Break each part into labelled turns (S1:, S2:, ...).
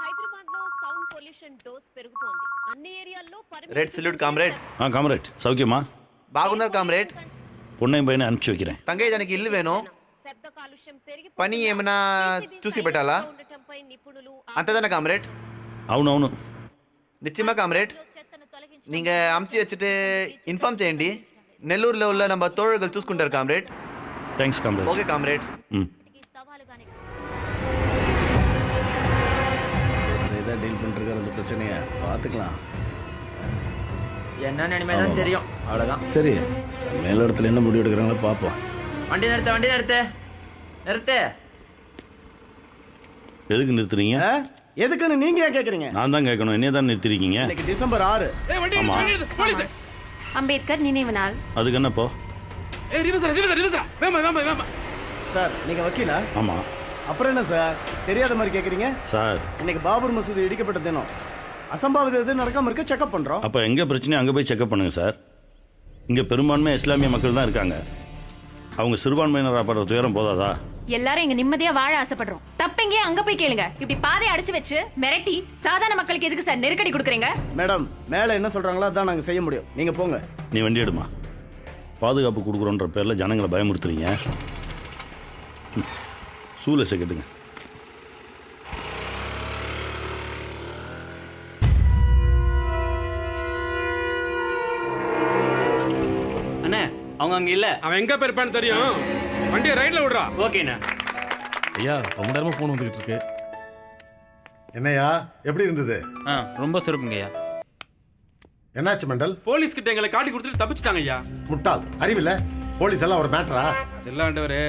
S1: హైదరాబాద్ లో sound pollution dose పెరుగుతోంది. అన్ని ఏరియాల్లో
S2: రెడ్ సల్యూట్ కామ్రేడ్.
S3: కామ్రేడ్ సౌఖ్యమా?
S2: బాగున్నారు కామ్రేడ్.
S3: పొన్నయ్య పైన అనుப்பிచి வைக்கிறேன்.
S2: తంగయ్య దానికి ఇల్లు వేను.
S1: శబ్ద కాలుష్యం పెరిగి
S2: పని ఏమైనా చూసి పెట్టాలా? అంతేதானே காம்ரேட்?
S3: అవునవును.
S2: நிச்சயமா காம்ரேட். நீங்க அமுச்சு வச்சுட்டு இன்ஃபார்ம் చేయండి. నెల్లూరులో உள்ள நம்ம தோழர்கள் చూసుకుంటారు comrade.
S3: Thanks comrade.
S2: Okay comrade.
S4: தான் டீல் பண்ணிருக்கிற அந்த பிரச்சனையை பார்த்துக்கலாம்.
S5: என்னன்னு இனிமேல் தான் தெரியும். அவ்வளோதான்.
S4: சரி, மேல இடத்துல என்ன முடிவு எடுக்கிறாங்களோ பார்ப்போம்.
S5: வண்டி நிறுத்து.
S3: எதுக்கு நிறுத்துறீங்க?
S4: எதுக்குன்னு நீங்க ஏன் கேக்குறீங்க?
S3: நான் தான் கேட்கணும். என்னைய தான் நிறுத்திருக்கீங்க.
S4: இன்னைக்கு டிசம்பர் 6.
S6: அம்பேத்கர் நினைவு நாள்.
S3: அதுக்கு என்னப்போ?
S4: சார் நீங்க வக்கீலா?
S3: ஆமா.
S4: அப்புறம் என்ன சார் தெரியாத மாதிரி கேக்குறீங்க?
S3: சார்
S4: இன்னைக்கு பாபர் மசூதி இடிக்கப்பட்ட தினம். அசம்பாவிதம் எதுவும் நடக்காம இருக்க செக்அப் பண்றோம்.
S3: அப்போ எங்க பிரச்சனையும் அங்கே போய் செக்அப் பண்ணுங்க சார். இங்கே பெரும்பான்மை இஸ்லாமிய மக்கள் தான் இருக்காங்க. அவங்க சிறுபான்மையினராக படுற துயரம் போதாதா?
S6: எல்லாரும் இங்க நிம்மதியா வாழ ஆசைப்படுறோம். தப்பெங்கே அங்க போய் கேளுங்க. இப்படி பாதை அடைச்சு வச்சு மிரட்டி சாதாரண மக்களுக்கு எதுக்கு சார் நெருக்கடி கொடுக்குறீங்க?
S4: மேடம் மேல என்ன சொல்றாங்களோ அதான் நாங்க செய்ய முடியும். நீங்க போங்க.
S3: நீ வண்டி எடுமா. பாதுகாப்பு கொடுக்குறோன்ற பேரில் ஜனங்களை பயமுறுத்துறீங்க. சூலசை கட்டுங்க.
S5: அண்ணே அவங்க அங்க இல்ல.
S7: அவன் எங்க போயிருப்பான்னு தெரியும். வண்டியை ரைட்ல விடுறா.
S5: ஓகேண்ணா.
S8: ஐயா ரொம்ப நேரமா போன் வந்துகிட்டு இருக்கு.
S9: என்னையா எப்படி இருந்தது?
S5: ரொம்ப சிறப்புங்கய்யா.
S9: என்னாச்சு மண்டல்?
S7: போலீஸ் கிட்ட எங்களை காட்டி கொடுத்துட்டு தப்பிச்சிட்டாங்க ஐயா.
S9: முட்டாள் அறிவில்ல. போலீஸ் எல்லாம் ஒரு மேட்டரா?
S7: அதெல்லாம் ஆண்டவரே.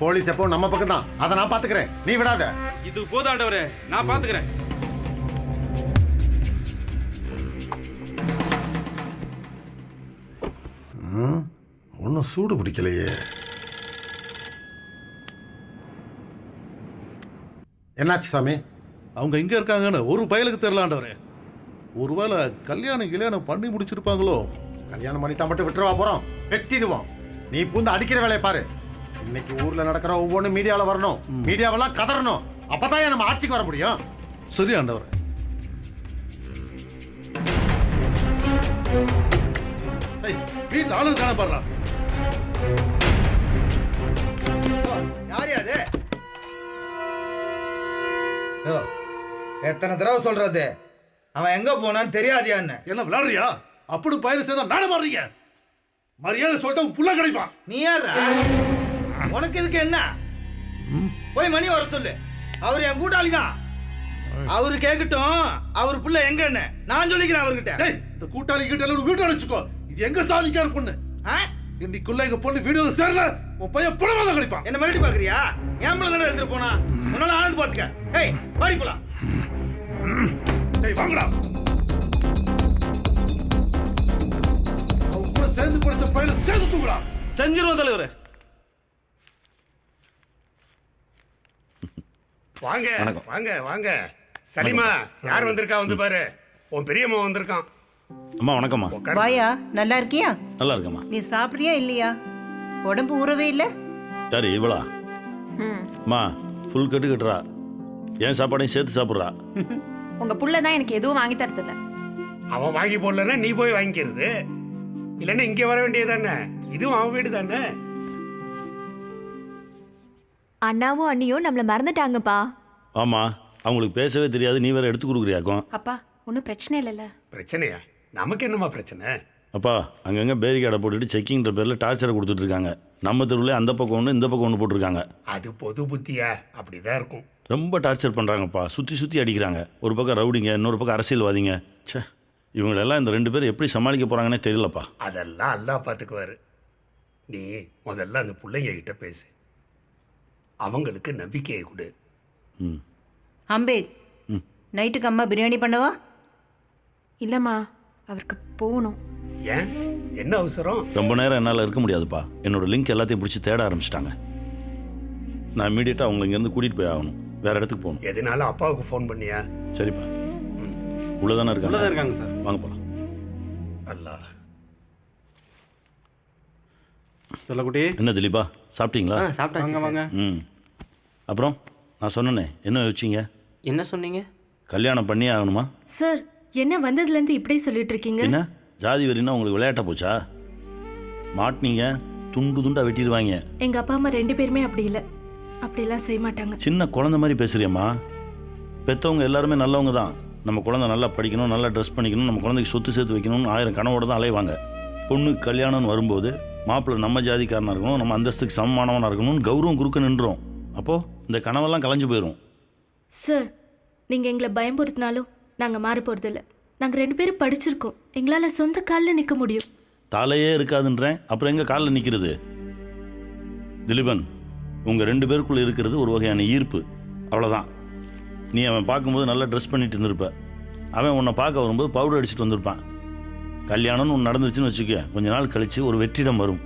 S9: போலீஸ் எப்போ நம்ம பக்கம் தான். அதை நான் பாத்துக்கிறேன், நீ விடாத.
S7: இது போதாண்டவரே, நான் பாத்துக்கிறேன்.
S9: ஒன்னும் சூடு பிடிக்கலையே. என்னாச்சு சாமி?
S8: அவங்க எங்க இருக்காங்கன்னு ஒரு பயலுக்கு தெரியலாண்டவரே. ஒருவேளை கல்யாணம் பண்ணி முடிச்சிருப்பாங்களோ?
S9: கல்யாணம் பண்ணிட்டா மட்டும் விட்டுருவா போறோம்? வெட்டிடுவோம். நீ பூந்து அடிக்கிற வேலையை பாரு. இன்னைக்கு ஊர்ல நடக்கிற ஒவ்வொன்றும் மீடியாவில் வரணும். மீடியாவெல்லாம் கதறணும். அப்பதான் நம்ம ஆட்சிக்கு வர முடியும்.
S8: சரி ஆண்டவரே. வீட்டில் ஆளு காணப்படுறான்.
S10: யாரு அது? எத்தனை தடவை சொல்றது? அவன் எங்க போனான்னு தெரியாதியா?
S8: என்ன விளையாடுறியா? அப்படி பயணம் செய்தா நாட மாறீங்க. மரியாதை சொல்லிட்டு புள்ள கிடைப்பான்.
S10: நீ யாரா? உனக்கு இதுக்கு என்ன? போய் மணி வர சொல்லு. அவர் என் கூட்டாளி தான். அவரு கேட்கட்டும் அவர் புள்ள எங்க என்ன நான் சொல்லிக்கிறேன் அவர்கிட்ட.
S8: இந்த கூட்டாளி கிட்ட வீட்டு அழைச்சுக்கோ. இது எங்க சாதிக்கார பொண்ணு. இன்னைக்குள்ள எங்க பொண்ணு வீடியோ சேரல உன் பையன் புலமாதான் கிடைப்பான்.
S10: என்ன மிரட்டி பாக்குறியா? என் பிள்ளை தானே எடுத்துட்டு போனா. உன்னால ஆனந்து பாத்துக்க. ஏய் வாடி போலாம்.
S8: வாங்கடா. அவங்க சேர்ந்து படிச்ச பையனை சேர்ந்து தூக்குடா.
S4: செஞ்சிருவோம் தலைவரே.
S7: வாங்க வாங்க வாங்க. சலிமா யார் வந்திருக்கா வந்து பாரு. உன் பெரியம்மா வந்திருக்கான்.
S3: அம்மா வணக்கம்மா.
S11: வாயா, நல்லா இருக்கியா?
S3: நல்லா இருக்கம்மா.
S11: நீ சாப்பிட்றியா இல்லையா? உடம்பு ஊறவே இல்லை.
S3: யாரு இவளா? அம்மா ஃபுல் கட்டு கட்டுறா. ஏன் சாப்பாடையும் சேர்த்து சாப்பிட்றா.
S6: உங்க புள்ள தான் எனக்கு எதுவும் வாங்கி தரதில்ல.
S7: அவன் வாங்கி போடலன்னா நீ போய் வாங்கிக்கிறது. இல்லைன்னா இங்கே வர வேண்டியதானே. இதுவும் அவன் வீடு தானே.
S6: அண்ணாவும் அண்ணியும் நம்மள மறந்துட்டாங்கப்பா.
S3: ஆமா, அவங்களுக்கு பேசவே தெரியாது. நீ வேற எடுத்து கொடுக்குறியாக்கும்.
S6: அப்பா ஒன்றும் பிரச்சனை இல்லைல்ல?
S7: பிரச்சனையா? நமக்கு என்னமா பிரச்சனை?
S3: அப்பா அங்கங்கே பேரிகார்டை போட்டுட்டு செக்கிங்கிற பேரில் டார்ச்சரை கொடுத்துட்டு இருக்காங்க. நம்ம தெருவில் அந்த பக்கம் ஒன்று இந்த பக்கம் ஒன்று போட்டிருக்காங்க.
S7: அது பொது புத்தியா? அப்படிதான் இருக்கும்.
S3: ரொம்ப டார்ச்சர் பண்ணுறாங்கப்பா. சுற்றி அடிக்கிறாங்க. ஒரு பக்கம் ரவுடிங்க, இன்னொரு பக்கம் அரசியல்வாதிங்க. சே, இவங்களெல்லாம் இந்த 2 பேர் எப்படி சமாளிக்க போகிறாங்கன்னே தெரியலப்பா.
S7: அதெல்லாம் அல்லாஹ் பார்த்துக்குவாரு. நீ முதல்ல அந்த பிள்ளைங்க கிட்ட பேசு. அவங்களுக்கு நம்பிக்கையை கொடு.
S11: அம்பேத், நைட்டுக்கு அம்மா பிரியாணி பண்ணவா?
S6: இல்லைம்மா, அவருக்கு போகணும்.
S7: ஏன் என்ன அவசரம்?
S3: ரொம்ப நேரம் என்னால் இருக்க முடியாதுப்பா. என்னோட லிங்க் எல்லாத்தையும் பிடிச்சி தேட ஆரம்பிச்சிட்டாங்க. நான் இமீடியட்டாக அவங்களை இங்கேருந்து கூட்டிகிட்டு போய் ஆகணும். வேற இடத்துக்கு போகணும்.
S7: எதனால அப்பாவுக்கு ஃபோன் பண்ணியா?
S3: சரிப்பா. உள்ளதானே
S4: இருக்காங்க சார்.
S3: வாங்க போகலாம்.
S7: அல்லாஹ்.
S4: சொல்லக்குட்டி.
S3: என்ன திலீபா, சாப்பிட்டீங்களா?
S5: சாப்பிட்டாங்க.
S4: வாங்க.
S3: அப்புறம் நான் சொன்னேனே, என்ன யோசிச்சிங்க?
S5: என்ன சொன்னீங்க?
S3: கல்யாணம் பண்ணியே ஆகணுமா?
S6: சார் என்ன வந்ததுலேருந்து இப்படி சொல்லிட்டு இருக்கீங்க?
S3: என்ன ஜாதி வரின்னா உங்களுக்கு விளையாட்ட போச்சா? மாட்டினீங்க துண்டு துண்டா வெட்டிடுவாங்க.
S6: எங்க அப்பா அம்மா 2 பேருமே அப்படி இல்லை, அப்படிலாம் செய்ய மாட்டாங்க.
S3: சின்ன குழந்தை மாதிரி பேசுறியம்மா. பெற்றவங்க எல்லாருமே நல்லவங்க தான். நம்ம குழந்தை நல்லா படிக்கணும், நல்லா ட்ரெஸ் பண்ணிக்கணும், நம்ம குழந்தைக்கு சொத்து சேர்த்து வைக்கணும்னு 1000 கனவோட தான் அலைவாங்க. பொண்ணுக்கு கல்யாணம்னு வரும்போது மாப்பிள்ளை நம்ம ஜாதிக்காரனாக இருக்கணும், நம்ம அந்தஸ்துக்கு சமமானவனாக இருக்கணும்னு கௌரவம் குறுக்க நின்றோம். அப்போது இந்த கனவெல்லாம் கலைஞ்சு போயிடும்.
S6: சார் நீங்கள் எங்களை பயம்புறுத்தினாலும் நாங்கள் மாற போகிறதில்ல. நாங்கள் 2 பேரும் படிச்சிருக்கோம், எங்களால் சொந்த காலில் நிற்க முடியும்.
S3: தலையே இருக்காதுன்றேன், அப்புறம் எங்கே காலில் நிற்கிறது? திலீபன், உங்கள் 2 பேருக்குள்ளே இருக்கிறது ஒரு வகையான ஈர்ப்பு, அவ்வளோதான். நீ அவன் பார்க்கும்போது நல்லா ட்ரெஸ் பண்ணிட்டு இருந்திருப்ப, அவன் உன்னை பார்க்க வரும்போது பவுடர் அடிச்சுட்டு வந்திருப்பான். கல்யாணம்னு ஒன்று நடந்துருச்சுன்னு வச்சுக்க, கொஞ்ச நாள் கழித்து ஒரு வெற்றிடம் வரும்.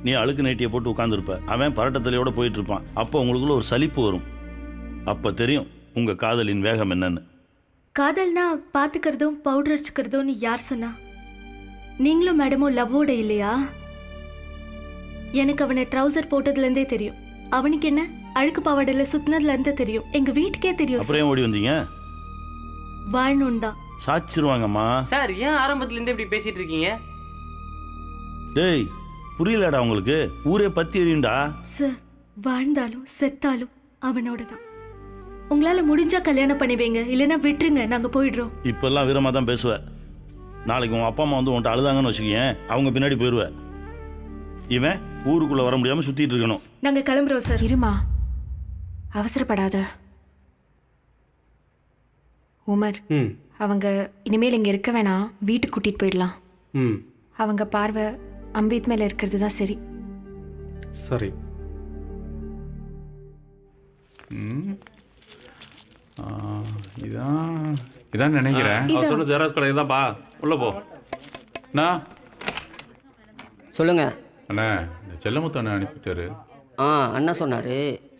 S3: நீ அழுக்கு நைட்டியை போட்டு உட்காந்துருப்ப, அவன் பரட்டத்தலையோடு போயிட்டு இருப்பான். அப்போ உங்களுக்குள்ள ஒரு சலிப்பு வரும். அப்போ தெரியும் உங்கள் காதலின் வேகம் என்னன்னு.
S6: காதல்னா பார்த்துக்கிறதும் பவுடர் அடிச்சுக்கிறதும் யார் சொன்னா? நீங்களும் மேடமும் லவ்வோட இல்லையா? எனக்கு அவனை ட்ரௌசர் போட்டதுலேருந்தே தெரியும். அவனுக்கு என்ன அழுக்கு பாவாடையில் சுத்தினதுலேருந்தே தெரியும். எங்கள் வீட்டுக்கே தெரியும்.
S3: அப்புறம் ஏன் ஓடி வந்தீங்க?
S6: வாழணும் தான்.
S3: சாச்சிருவாங்கம்மா.
S5: சார் ஏன் ஆரம்பத்துலேருந்து இப்படி பேசிட்டு இருக்கீங்க?
S3: டேய் புரியலடா உங்களுக்கு, ஊரே பத்தி எரியும்டா.
S6: சார் வாழ்ந்தாலும் செத்தாலும் அவனோட தான். உங்களால் முடிஞ்சா கல்யாணம் பண்ணி வைங்க, இல்லைன்னா விட்டுருங்க, நாங்கள் போயிடுறோம்.
S3: இப்பெல்லாம் வீரமாக தான் பேசுவேன். நாளைக்கு உன் அப்பா அம்மா வந்து உன்ட்ட அழுதாங்கன்னு வச்சுக்கேன், அவங்க பின்னாடி போயிடுவேன். இவன் ஊருக்குள்ளே வர முடியாமல் சுற்றிட்டு இருக்கணும்.
S6: நாங்கள் கிளம்புறோம் சார்.
S12: இருமா, அவசரப்படாத உமர். அவங்க இனிமேல் இங்கே இருக்க வேணாம், வீட்டுக்கு கூட்டிகிட்டு போயிடலாம். அவங்க பார்வை அம்பேத் மேலே இருக்கிறது தான் சரி.
S4: சரி.
S13: இதான் நினைக்கிறேன். அவர் சொன்ன ஜெராக்ஸ் கடை இதான்ப்பா, உள்ள போ. அண்ணா
S5: சொல்லுங்க
S13: அண்ணா, இந்த செல்லமுத்து அண்ணா அனுப்பிட்டாரு.
S5: அண்ணா சொன்னார்.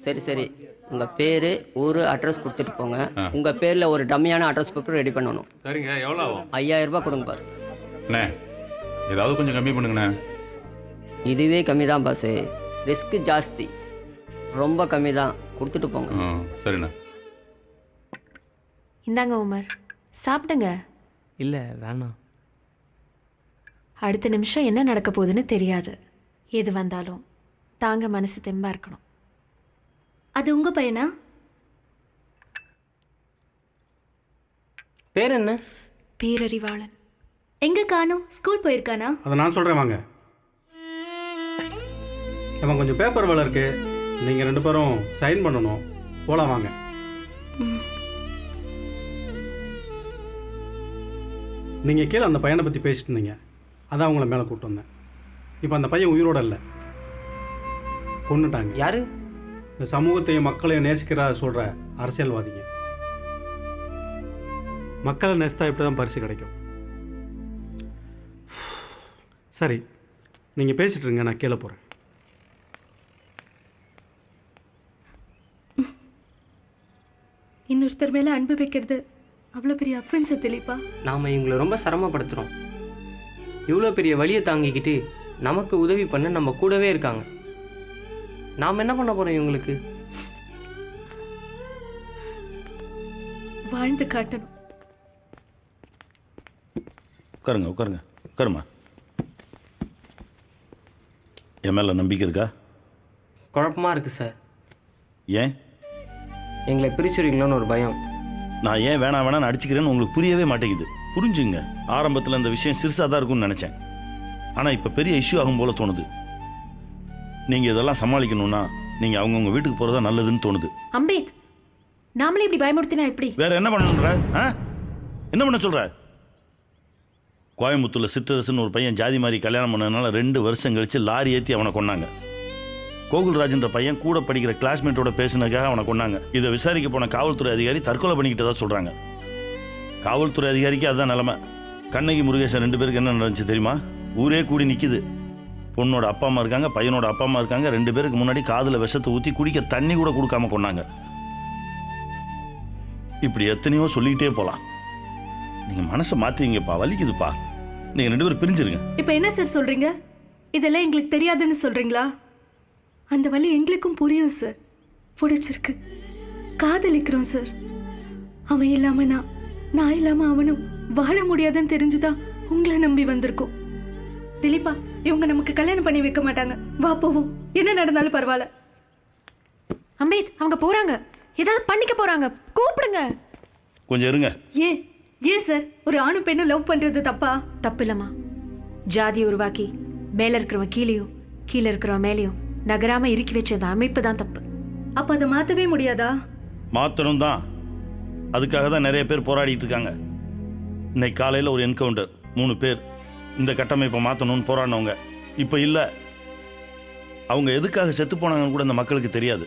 S5: சரி சரி, உங்கள் பேர் ஊர் அட்ரஸ் கொடுத்துட்டு போங்க. உங்கள் பேரில் ஒரு டம்மியான அட்ரஸ் பேப்பர் ரெடி பண்ணணும்.
S13: சரிங்க, எவ்வளோ ஆகும்?
S5: 5000 ரூபாய் கொடுங்க பாஸ்.
S13: அண்ணே ஏதாவது கொஞ்சம் கம்மி பண்ணுங்கண்ணே.
S5: இதுவே கம்மி தான் பாஸு, ரிஸ்க்கு ஜாஸ்தி, ரொம்ப கம்மி தான், கொடுத்துட்டு போங்க.
S13: சரிண்ணா.
S12: இந்தாங்க உமர், சாப்பிடுங்க.
S5: இல்லை வேணாம்.
S12: அடுத்த நிமிஷம் என்ன நடக்க போகுதுன்னு தெரியாது. எது வந்தாலும் தாங்க மனசு தெம்பா இருக்கணும்.
S6: அது உங்க பையனா?
S5: பேர் என்ன?
S12: பேரறிவாளன்.
S6: எங்க காணோம்? ஸ்கூல் போயிருக்கானா?
S4: அதை நான் சொல்கிறேன் வாங்க. நம்ம கொஞ்சம் பேப்பர் வேலை இருக்கு, நீங்கள் 2 பேரும் சைன் பண்ணணும். போகலாம் வாங்க. நீங்கள் கீழே அந்த பையனை பற்றி பேசிட்டு இருந்தீங்க, அதான் உங்களை மேலே கூப்பிட்டு வந்தேன். இப்போ அந்த பையன் உயிரோட இல்லை, கொன்னுட்டாங்க.
S5: யாரு?
S4: இந்த சமூகத்தையும் மக்களையும் நேசிக்கிறதா சொல்கிற அரசியல்வாதிங்க. மக்களை நேசித்தா இப்படி தான் பரிசு கிடைக்கும். சரி, நீங்கள் பேசிட்டு இருங்க, நான் கீழே போகிறேன்.
S6: இன்னொருத்தர் மேலே அன்பு வைக்கிறது அவ்வளோ பெரிய அஃபென்ஸ் திலீப்பா.
S5: நாம் இவங்களை ரொம்ப சிரமப்படுத்துகிறோம். இவ்வளோ பெரிய வழியை தாங்கிக்கிட்டு நமக்கு உதவி பண்ண நம்ம கூடவே இருக்காங்க. நாம் என்ன பண்ண போகிறோம் இவங்களுக்கு?
S6: வாழ்ந்து காட்டணும்.
S3: உட்காருங்க உட்காருங்க உட்காருமா. என் மேலே நம்பிக்கை இருக்கா?
S5: குழப்பமாக இருக்குது சார்.
S3: ஏன்?
S5: எங்களை பிரிச்சுருவீங்களோன்னு ஒரு பயம்.
S3: நான் ஏன் வேணான்னு அடிச்சுக்கிறேன்னு உங்களுக்கு புரியவே மாட்டேங்குது. புரிஞ்சுங்க, ஆரம்பத்தில் இந்த விஷயம் சிறுசாக தான் இருக்கும்னு நினச்சேன், ஆனால் இப்போ பெரிய இஷ்யூ ஆகும் போல தோணுது. நீங்கள் இதெல்லாம் சமாளிக்கணும்னா நீங்கள் அவங்கவுங்க வீட்டுக்கு போகிறதா நல்லதுன்னு தோணுது.
S12: அம்பேத், நாமளே இப்படி பயமுறுத்தினா எப்படி?
S3: வேற என்ன பண்ணணுன்ற? என்ன பண்ண சொல்கிற? கோயம்புத்தூரில் சிற்றரசுன்னு ஒரு பையன் ஜாதி மாதிரி கல்யாணம் பண்ணதுனால 2 வருஷம் கழித்து லாரி ஏற்றி அவனை கொன்னாங்க. கோகுல்ராஜ்ன்ற பையன் கூட படிக்கிற கிளாஸ்மேட்டோட பேசினதுக்காக அவனை கொன்னாங்க. இதை விசாரிக்க போன காவல்துறை அதிகாரி தற்கொலை பண்ணிக்கிட்டதா சொல்கிறாங்க. காவல்துறை அதிகாரிக்கு அதுதான் நிலைமை. கண்ணகி முருகேசன் 2 பேருக்கு என்ன நடந்துச்சு தெரியுமா? ஊரே கூடி நிற்கிது. பொண்ணோட அப்பா அம்மா இருக்காங்க, பையனோட அப்பா அம்மா இருக்காங்க. 2 பேருக்கு முன்னாடி காதில் விஷத்தை ஊற்றி குடிக்க தண்ணி கூட கொடுக்காம கொன்னாங்க. இப்படி எத்தனையோ சொல்லிக்கிட்டே போகலாம். நீங்கள் மனசை மாற்றிங்கப்பா, வலிக்குதுப்பா. நீங்கள் 2 பேரும் பிரிஞ்சிருங்க.
S6: இப்போ என்ன சார் சொல்கிறீங்க? இதெல்லாம் எங்களுக்கு தெரியாதுன்னு சொல்கிறீங்களா? அந்த வழி எங்களுக்கும் புரியும் சார். பிடிச்சிருக்கு, காதலிக்கிறோம் சார். அவன் இல்லாம நான் இல்லாம அவனும் வாழ முடியாதுன்னு தெரிஞ்சுதான் உங்களை நம்பி வந்திருக்கோம். திலீபா, இவங்க நமக்கு கல்யாணம் பண்ணி வைக்க மாட்டாங்க. வா போவோம், என்ன நடந்தாலும் பரவாயில்ல.
S12: அம்பேத், அவங்க போறாங்க, ஏதாவது பண்ணிக்க போறாங்க, கூப்பிடுங்க.
S3: கொஞ்சம் இருங்க.
S6: ஏன் சார், ஒரு ஆணும் பெண்ணும் லவ் பண்றது தப்பா?
S12: தப்பு இல்லம்மா. ஜாதி உருவாக்கி மேல இருக்கிறவன் கீழேயும் கீழே இருக்கிறவன் மேலேயும் நகராம இறுக்கி வச்ச அந்த அமைப்பு தான் தப்பு.
S6: அப்ப அதை மாத்தவே முடியாதா?
S3: மாற்றணும் தான். அதுக்காக தான் நிறைய பேர் போராடிட்டு இருக்காங்க. இன்னைக்கு காலையில் ஒரு என்கவுண்டர், 3 பேர் இந்த கட்டமைப்பை மாற்றணும்னு போராடினவங்க இப்போ இல்லை. அவங்க எதுக்காக செத்து போனாங்கன்னு கூட இந்த மக்களுக்கு தெரியாது.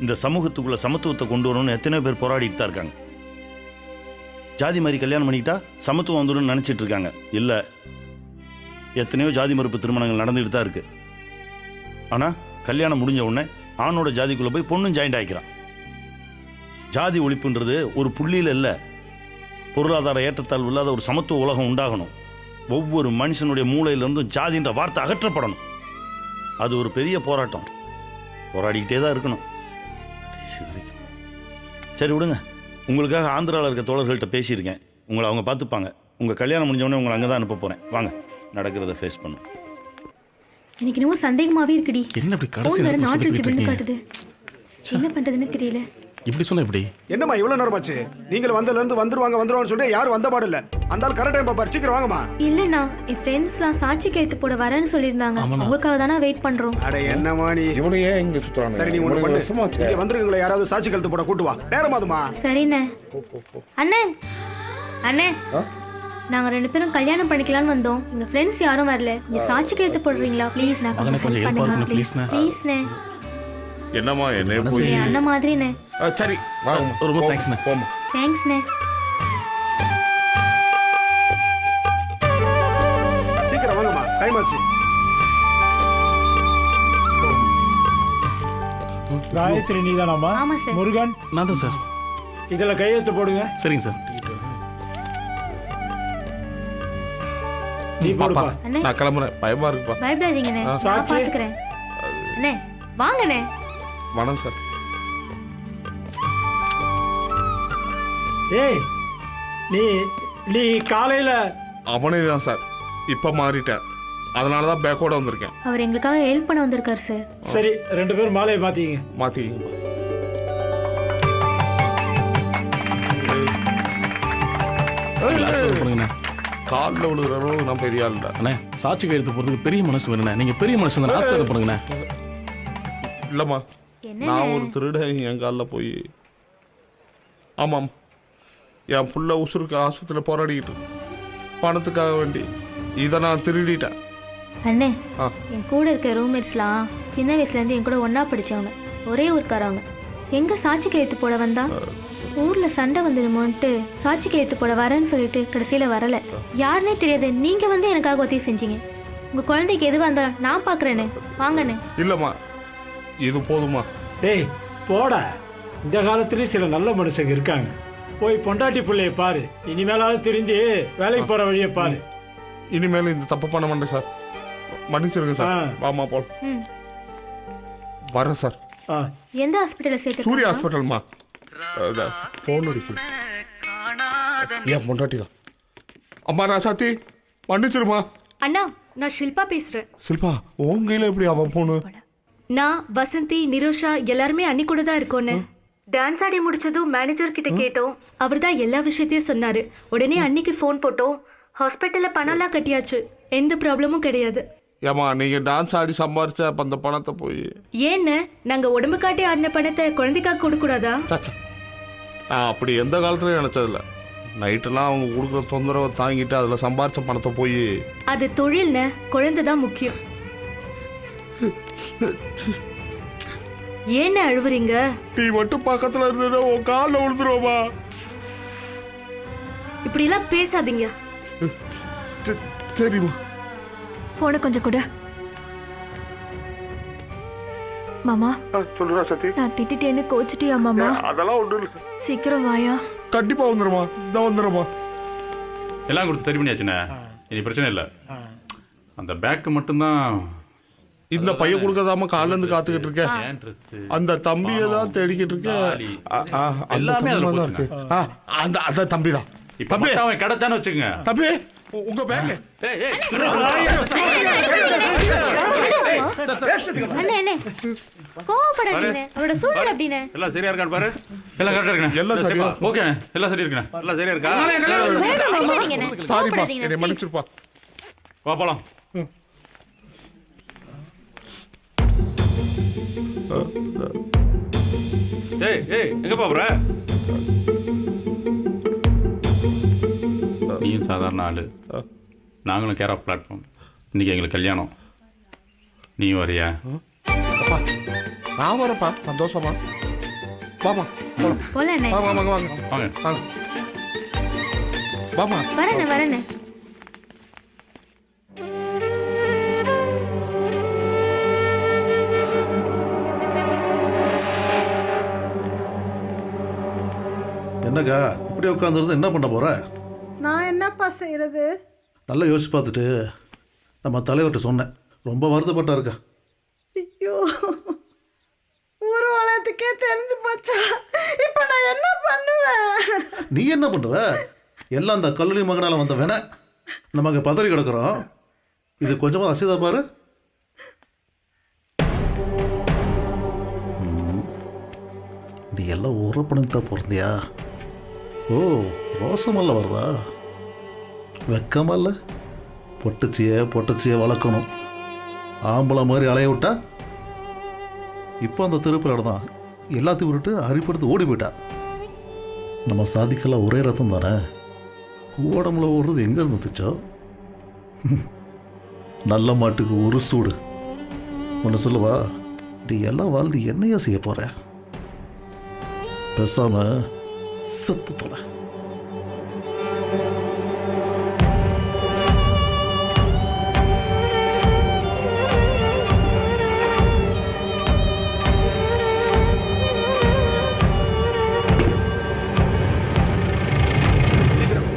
S3: இந்த சமூகத்துக்குள்ள சமத்துவத்தை கொண்டு வரணும்னு எத்தனையோ பேர் போராடிட்டு தான் இருக்காங்க. ஜாதி மாதிரி கல்யாணம் பண்ணிக்கிட்டா சமத்துவம் வந்துடும் நினச்சிட்டு இருக்காங்க. இல்லை, எத்தனையோ ஜாதி மறுப்பு திருமணங்கள் நடந்துகிட்டு தான் இருக்கு. ஆனால் கல்யாணம் முடிஞ்ச உடனே ஆணோட ஜாதிக்குள்ளே போய் பொண்ணும் ஜாயிண்ட் ஆகிக்கிறான். ஜாதி ஒழிப்புன்றது ஒரு புள்ளியில் இல்லை, பொருளாதார ஏற்றத்தாழ்வு இல்லாத ஒரு சமத்துவ உலகம் உண்டாகணும். ஒவ்வொரு மனுஷனுடைய மூளையிலிருந்தும் ஜாதின்ற வார்த்தை அகற்றப்படணும். அது ஒரு பெரிய போராட்டம். போராடிக்கிட்டே தான் இருக்கணும். சரி விடுங்க, உங்களுக்காக ஆந்திராவில் இருக்க தோழர்கள்ட்ட பேசியிருக்கேன். உங்களை அவங்க பார்த்துப்பாங்க. உங்கள் கல்யாணம் முடிஞ்சவொடனே உங்களை அங்கே தான் அனுப்ப போகிறேன். வாங்க, நடக்கிறத ஃபேஸ் பண்ணும்.
S6: எனக்கு இன்னும் சந்தேகமாவே இருக்குடி.
S13: என்ன இப்படி கடைசி
S6: காட்டுது, என்ன பண்றதுன்னு தெரியல.
S13: இப்படி சொன்ன இப்படி
S4: என்னம்மா இவ்வளவு நேரமாச்சு? நீங்கள் வந்ததுலேருந்து வந்துருவாங்கன்னு சொல்லிட்டு யாரும் வந்த பாடு இல்லை. அந்த ஆள் கரெக்ட் டைம் பாப்பார், சீக்கிரம் வாங்கம்மா.
S6: இல்லண்ணா, என் ஃப்ரெண்ட்ஸ்லாம் சாட்சி கைத்து போட வரேன்னு சொல்லியிருந்தாங்க. உங்களுக்காக தானே வெயிட் பண்றோம்.
S4: அட என்னம்மா நீ
S8: இவனு ஏன் இங்க சுத்துறாங்க?
S4: சரி, நீ ஒண்ணு பண்ணு, இங்க வந்துருக்கீங்களா யாராவது சாட்சி கழுத்து போட கூட்டு வா. நேரமாதுமா.
S6: சரிண்ணே. அண்ணே அண்ணே, நாங்க 2 பேரும் கல்யாணம் பண்ணிக்கலாம்னு வந்தோம். எங்க ஃப்ரெண்ட்ஸ் யாரும் வரல. நீங்க சாட்சி கைத்து போடுறீங்களா ப்ளீஸ்? நான் கொஞ்சம் ஹெல்ப் பண்ணுங்க ப்ளீஸ்ண்ணே.
S8: என்னம்மா என்ன போய்
S6: அண்ணா மாதிரிண்ணே.
S8: சரி வாங்க,
S13: ரொம்ப தேங்க்ஸ்ண்ணே.
S8: போமா.
S6: தேங்க்ஸ்ண்ணே.
S4: சீக்கிரம் வாங்கம்மா, டைம் ஆச்சு.
S14: காயத்ரி நீதானாமா?
S6: ஆமா சார்.
S14: முருகன்
S13: நான் தான் சார்.
S14: இதுல கையெழுத்து போடுங்க.
S13: சரிங்க சார்.
S14: நீ போடுப்பா.
S6: அண்ணே,
S8: நான் கிளம்புறேன், பயமா இருக்குப்பா.
S6: பயப்படாதீங்கண்ணே, நான் பாத்துக்கிறேன். அண்ணே வாங்கண்ணே.
S8: வணக்கம் சார்.
S14: ஏய், நீ காலையில
S8: அவனே தான் சார், இப்போ மாறிட்டேன். அதனால தான் பேக்கோட வந்திருக்கேன்.
S6: அவர் எங்களுக்காக ஹெல்ப் பண்ண வந்திருக்கார் சார்.
S14: சரி, 2 பேரும் மாலையை மாத்திங்க.
S8: மாத்திக்கிங்கப்பா. காலில் விழுகிற அளவு நான் பெரிய ஆள் இல்லை
S13: அண்ணே. சாட்சி கையெழுத்து போகிறதுக்கு பெரிய மனசு வேணுண்ணே. நீங்கள் பெரிய மனசு தான், ஆசீர்வாதம் பண்ணுங்கண்ணே.
S8: இல்லைம்மா, நான் ஒரு திருடன் என் காலில் போய், ஆமாம், என் புள்ள உசுருக்கு ஆஸ்பத்திரியில் போராடிக்கிட்டு பணத்துக்காக வேண்டி இதை நான் திருடிட்டேன்.
S6: அண்ணே, என் கூட இருக்க ரூம்மேட்ஸ்லாம் சின்ன வயசுலேருந்து என் கூட ஒன்றா படித்தவங்க, ஒரே ஊருக்காரவங்க. எங்கே சாட்சி கையெழுத்து போட வந்தா ஊரில் சண்டை வந்துடுமோன்ட்டு சாட்சி கையெழுத்து போட வரேன்னு சொல்லிட்டு கடைசியில் வரலை. யாருன்னே தெரியாது, நீங்கள் வந்து எனக்காக உதவி செஞ்சீங்க. உங்கள் குழந்தைக்கு எதுவாக இருந்தாலும் நான் பார்க்குறேண்ணே, வாங்கண்ணே.
S8: இல்லைம்மா, இது போதுமா?
S14: டேய் போடா, இந்த காலத்துலேயும் சில நல்ல மனுஷங்க இருக்காங்க. போய் பொண்டாட்டி பிள்ளைய பாரு. இனிமேலாவது தெரிஞ்சு வேலைக்கு போகிற வழியை பாரு.
S8: இனிமேல் இந்த தப்பு பண்ண மாட்டேன் சார், மன்னிச்சிருங்க சார். வாமா போல் வரேன் சார்.
S6: எந்த ஹாஸ்பிட்டலில் சேர்த்து?
S8: சூர்யா ஹாஸ்பிட்டல்மா. ஃபோன் அடிக்குது, ஏன் பொண்டாட்டி தான். அம்மா நான் சாத்தி, மன்னிச்சிருமா.
S6: அண்ணா, நான் ஷில்பா பேசுகிறேன்.
S8: ஷில்பா, உன் கையில் எப்படி அவன் போனு?
S6: நான் வசந்தி, நிரோஷா எல்லாருமே அன்னி கூட தான் இருக்கோன்னு. டான்ஸ் ஆடி முடிச்சதும் மேனேஜர் கிட்ட கேட்டோம். அவர் தான் எல்லா விஷயத்தையும் சொன்னாரு. உடனே அன்னிக்கு ஃபோன் போட்டோம். ஹாஸ்பிட்டல்ல பணம்லாம் கட்டியாச்சு, எந்த ப்ராப்ளமும் கிடையாது.
S8: ஏமா, நீங்க டான்ஸ் ஆடி சம்பாரிச்ச அந்த பணத்தை போய்
S6: ஏன்னு நாங்க உடம்பு காட்டி ஆடின பணத்தை குழந்தைக்காக கொடுக்க கூடாதா?
S8: நான் அப்படி எந்த காலத்துலயும் நினைச்சதில்ல. நைட்டெல்லாம் அவங்க கொடுக்குற தொந்தரவை தாங்கிட்டு அதில் சம்பாரிச்ச பணத்தை போய்,
S6: அது தொழில்னு, குழந்தை தான் முக்கியம். ஏன்னு அழுவுறீங்க?
S8: நீ மட்டும் பக்கத்துல இருந்ததுன்னா உன் காலில் விழுந்துருவோமா?
S6: இப்படிலாம் பேசாதீங்க.
S8: சரிம்மா.
S12: போன கொஞ்சம் கூட. மாமா,
S8: சொல்லுறா சத்தி.
S12: நான் திட்டிட்டேன்னு கோச்சிட்டியா மாமா?
S8: அதெல்லாம் ஒன்றும் இல்லை.
S12: சீக்கிரம் வாயா.
S8: கண்டிப்பா வந்துடுமா, இந்த வந்துடுமா.
S13: எல்லாம் கொடுத்து சரி பண்ணியாச்சுண்ணே, இனி பிரச்சனை இல்லை. அந்த பேக்கு மட்டும்தான்
S8: இந்த பையன் கொடுக்கறதாம காலைல இருந்து காத்துக்கிட்டு இருக்கேன்.
S13: ஏன் ட்ரெஸ்
S8: அந்த தம்பியை தான் தேடிக்கிட்டு இருக்கேன். அந்த
S13: எல்லாமே அதுல
S8: தம்பி தான் இருக்கு. அந்த தம்பி தான்.
S13: இப்ப மட்டும் அவன் கிடைச்சான்னு வச்சுங்க.
S8: தம்பி உங்க பேக்.
S6: அண்ணே கோவப்படாதீங்க, அவரோட சூழ்நிலை அப்படின்னு.
S13: எல்லாம் சரியா இருக்கான்னு பாரு. எல்லாம் கரெக்டா இருக்கா?
S8: எல்லாம் சரியா.
S13: ஓகே, எல்லாம் சரியா இருக்கா? எல்லாம் சரியா இருக்கா?
S8: சாரிப்பா, என்னை மன்னிச்சிருப்பா.
S13: வா போலாம். ஏய் ஏய் எங்கப்பா போற? நீயும் சாதாரண ஆளு, நாங்களும் கேர் ஆஃப் பிளாட்ஃபார்ம். இன்னைக்கு எங்களுக்கு கல்யாணம், நீ வரியா?
S8: நான் வரப்பா, சந்தோஷமா. வாமா
S6: போலாம்.
S8: வாங்க வாங்க வாங்க
S13: வாங்க
S8: வாங்க. வாமா.
S6: வரேண்ணே.
S15: என்னக்கா இப்படி உட்காந்துருந்து என்ன பண்ண போற?
S11: நான் என்னப்பா செய்யறது?
S15: நல்லா யோசிச்சு பார்த்துட்டு நம்ம தலைவர்கிட்ட சொன்னேன். ரொம்ப வருத்தப்பட்டா இருக்கா.
S11: ஐயோ, ஊர் உலகத்துக்கே தெரிஞ்சு போச்சா? இப்போ நான் என்ன பண்ணுவேன்?
S15: நீ என்ன பண்ணுவ? எல்லாம் அந்த கல்லூரி மகனால வந்த வேண நமக்கு பதறி கிடக்குறோம். இது கொஞ்சமாக அசிதா பாரு. நீ எல்லாம் ஒரு பணம் தான் பிறந்தியா? ஓ, ரோசமல்ல வருதா? வெக்கமல்ல? பொட்டச்சியை வளர்க்கணும். ஆம்பளை மாதிரி அலைய விட்டா இப்போ அந்த திருப்பில் தான் எல்லாத்தையும் விட்டுட்டு அரிப்படுத்து ஓடி போயிட்டா. நம்ம சாதிக்கெல்லாம் ஒரே ரத்தம் தானே. ஓடம்புல ஓடுறது எங்கே இருந்துச்சோ. நல்ல மாட்டுக்கு ஒரு சூடு. ஒன்று சொல்லவா, நீ எல்லாம் வாழ்ந்து என்னையா செய்ய போற? பேசாம செத்து தொலை.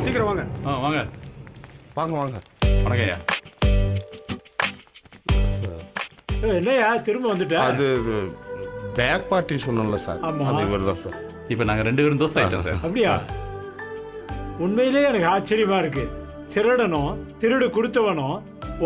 S4: சீக்கிரம் வாங்க.
S13: வாங்க
S8: வாங்க வாங்க.
S13: வணக்கம் ஐயா.
S14: என்னையா திரும்ப வந்துட்டா?
S8: அது பேக் பார்ட்டி சொன்னல சார், அது இவர் தான் சார்.
S13: இப்போ நாங்கள் 2 பேரும் தோஸ்த் ஆகிட்டோம் சார்.
S14: அப்படியா? உண்மையிலே எனக்கு ஆச்சரியமா இருக்கு. திருடனும் திருடு கொடுத்தவனும்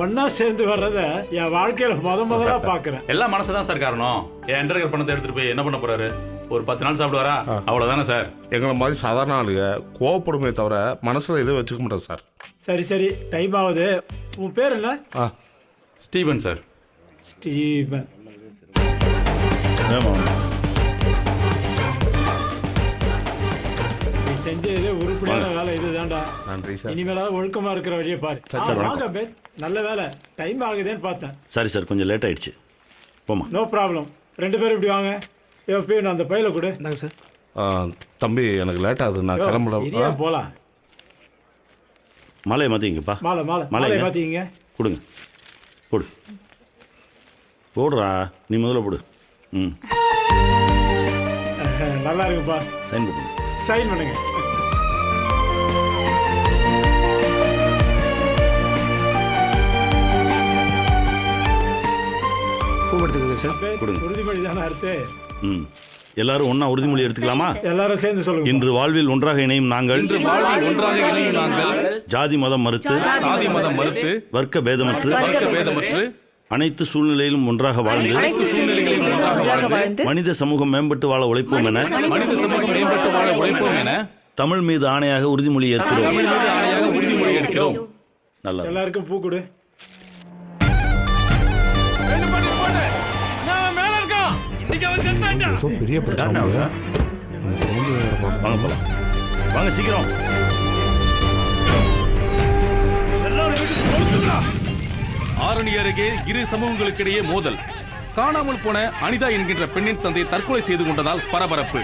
S14: ஒன்னா சேர்ந்து வர்றத என் வாழ்க்கையில முதலா பாக்குறேன்.
S13: எல்லாம் மனசு தான் சார் காரணம். என் என்டர் பணத்தை எடுத்துட்டு போய் என்ன பண்ண போறாரு? ஒரு 10 நாள் சாப்பிடுவாரா? அவ்வளவுதானே சார்.
S8: எங்களை மாதிரி சாதாரண ஆளுங்க கோவப்படுமே தவிர மனசுல எதுவும் வச்சுக்க மாட்டோம் சார்.
S14: சரி டைம் ஆகுது. உன் பேர் என்ன?
S13: Stephen sir.
S14: ஸ்டீபன். நீ செஞ்சதுல உருப்படியான வேலை இதுதான்டா.
S8: நன்றி சார்.
S14: இனிமேலாவது ஒழுக்கமா இருக்கிற வழியை பாரு. நல்ல வேலை, டைம் ஆகுதுன்னு பார்த்தேன்.
S3: சரி சார், கொஞ்சம் லேட் ஆயிடுச்சு. போமா.
S14: No problem. 2 பேரும் இப்படி வாங்க. நான் அந்த பையில கொடு.
S4: நாங்க சார்.
S8: தம்பி எனக்கு லேட் ஆகுது, நான் கிளம்பலாம்.
S14: போலாம்.
S3: மாலையை மாற்றிங்கப்பா.
S14: மாலை மாற்றிங்க.
S3: கொடுங்க, போடு. போடுறா, நீ முதல்ல போடு.
S14: நல்லா இருக்குப்பா.
S3: சைன் பண்ணுங்க.
S14: சைன் பண்ணுங்க. உறுதிமொழி தானே அடுத்து.
S3: எல்லாரும் ஒன்னா உறுதிமொழி எடுத்துக்கலாமா?
S14: எல்லாரும் சேர்ந்து சொல்லுங்க.
S3: இன்று வாழ்வில் ஒன்றாக இணையும் நாங்கள் ஜாதி மதம் மறுத்து வர்க்க பேதமற்று அனைத்து சூழ்நிலையிலும் ஒன்றாக வாழ்ந்து மனித சமூகம் மேம்பட்டு வாழ உழைப்போம் என தமிழ் மீது ஆணையாக உறுதிமொழி ஏற்கிறோம். நல்லா,
S14: எல்லாருக்கும் பூ கொடு.
S8: பெரிய பிரச்சனை.
S3: வாங்க போலாம். வாங்க சீக்கிரம்.
S13: ஆரணி அருகே இரு சமூகங்களுக்கிடையே மோதல். காணாமல் போன அனிதா என்கின்ற பெண்ணின் தந்தை தற்கொலை செய்து கொண்டதால் பரபரப்பு.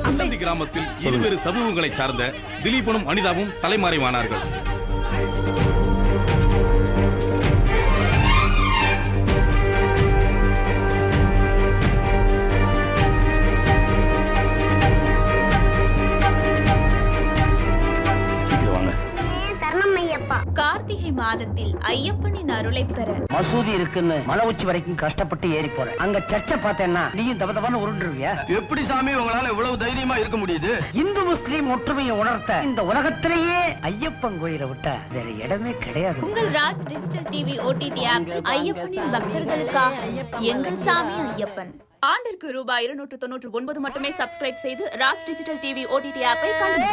S13: அம்பந்தி கிராமத்தில் இருவேறு சமூகங்களை சார்ந்த திலீபனும் அனிதாவும் தலைமறைவானார்கள்.
S6: கார்த்திக்
S16: கிரிவலத்தில் ஐயப்பனின் அருளை பெற
S17: மசூதி இருக்குன்னு மலை உச்சி வரைக்கும் கஷ்டப்பட்டு ஏறி போறேன். அங்க சர்ச்சை பார்த்தேன்னா நீயும் தபதபான்னு உருண்டுருவியா? எப்படி சாமி உங்களால இவ்வளவு தைரியமா இருக்க முடியுது? இந்து முஸ்லீம் ஒற்றுமையை உணர்த்த இந்த உலகத்திலேயே ஐயப்பன் கோயிலை விட்டா வேற இடமே கிடையாது.
S16: உங்கள் Raj digital TV OTT app ஐயப்பனின் பக்தர்களுக்காக எங்கள் சாமி ஐயப்பன். ஆண்டிற்கு ரூபாய் 299 மட்டுமே சப்ஸ்கிரைப் செய்து ராஜ் டிஜிட்டல் டிவி ஓடிடி ஆப்பை கண்டு